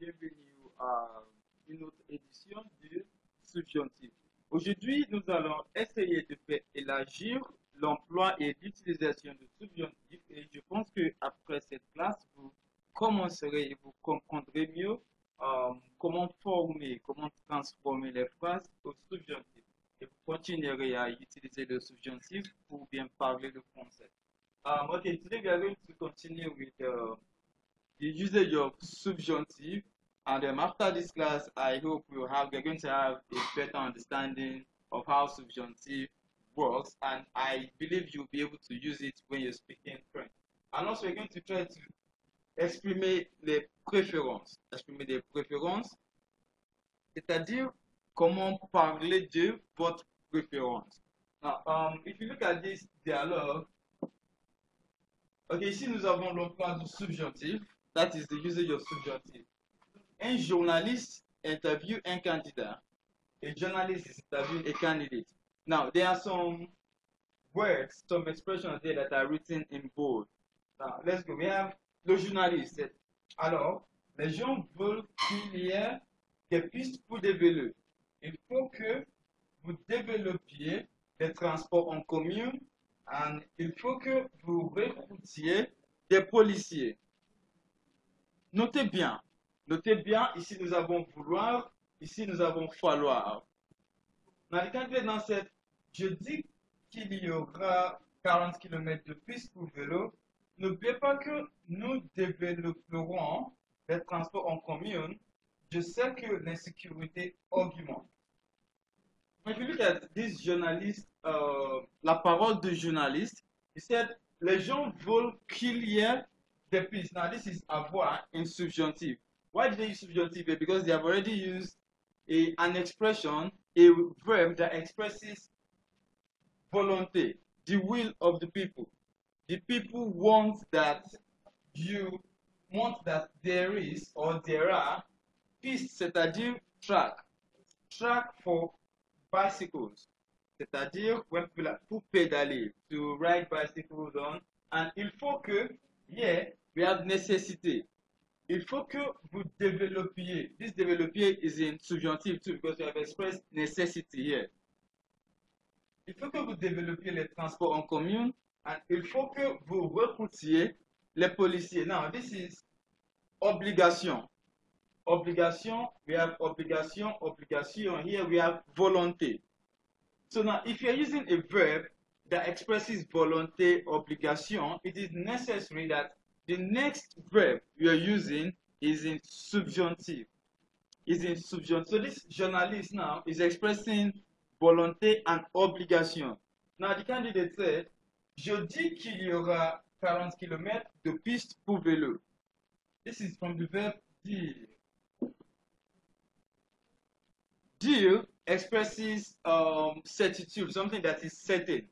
bienvenue à une autre édition du Subjonctif. Aujourd'hui, nous allons essayer de faire élargir l'emploi et l'utilisation du subjonctif et je pense qu'après cette classe, vous commencerez et vous comprendrez mieux comment former, comment transformer les phrases au subjonctif. Et vous continuerez à utiliser le subjonctif pour bien parler le français. Okay, today we are going to continue with the usage of subjunctive. And after this class, I hope we're going to have a better understanding of how subjunctive works, and I believe you'll be able to use it when you're speaking French. And also, we're going to try to exprimer les préférences. Exprimer des préférences, c'est-à-dire comment parler de votre préférence. Now, if you look at this dialogue, okay, ici nous avons l'emploi du subjonctif. That is the usage of subjunctive. Un journaliste interview un candidat. A journalist is interviewing a candidate. Now, there are some words, some expressions there that are written in bold. Now, let's go. We have le journaliste. Alors, les gens veulent qu'il y ait des pistes pour des vélos. Il faut que vous développiez les transports en commun et il faut que vous recrutiez des policiers. Notez bien, ici nous avons vouloir, ici nous avons falloir. Dans cette, je dis qu'il y aura 40 km de piste pour vélo. N'oubliez pas que nous développerons les transports en commun. Je sais que l'insécurité augmente. If you look at this journalist, la parole de journaliste, he said, les gens veulent qu'il y ait des pistes. Now, this is avoir in subjunctive. Why did they use subjunctive? Because they have already used an expression, a verb that expresses volonté, the will of the people. The people want that there is or there are pistes, c'est-à-dire track. Track for bicycles, c'est-à-dire pour pédaler, to ride bicycles on. And il faut que, we have nécessité. Il faut que vous développiez. This développier is in subjunctive too because we have expressed necessity here. Il faut que vous développiez les transports en commun and il faut que vous recrutiez les policiers. Now, this is obligation. Obligation, we have obligation. Here we have volonté. So now, if you're using a verb that expresses volonté, obligation, it is necessary that the next verb you're using is in subjunctive. So this journalist now is expressing volonté and obligation. Now the candidate said, je dis qu'il y aura 40 km de piste pour vélo. This is from the verb dire. Dire expresses certitude, something that is certain.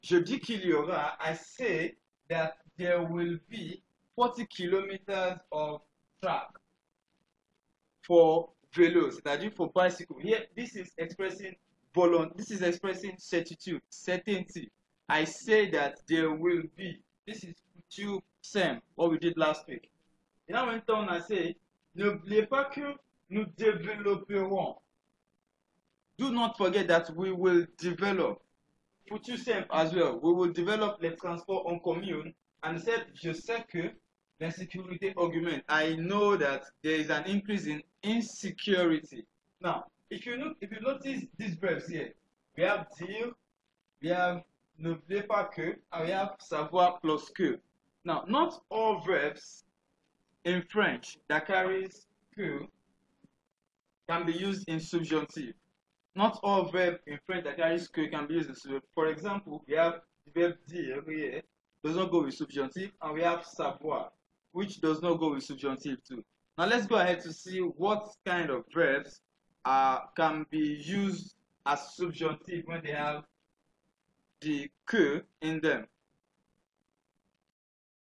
Je dis qu'il y aura, I say that there will be 40 kilometers of track for vélo, c'est-à-dire for bicycle. Here, this is expressing certitude, certainty. I say that there will be. This is future same, what we did last week. Et en même temps, on a dit, n'oubliez pas que nous développerons. Do not forget that we will develop. Future simple as well. We will develop les transports en commun. And said, je sais que l'insécurité augmente. I know that there is an increase in insecurity. Now, if you notice these verbs here, we have dire, we have n'oubliez pas que, and we have savoir plus que. Now, not all verbs in French that carries que can be used in subjunctive. Not all verb in French that carries que can be used in subjunctive. For example, we have the verb dire here, does not go with subjunctive, and we have savoir, which does not go with subjunctive too. Now let's go ahead to see what kind of verbs can be used as subjunctive when they have the que in them.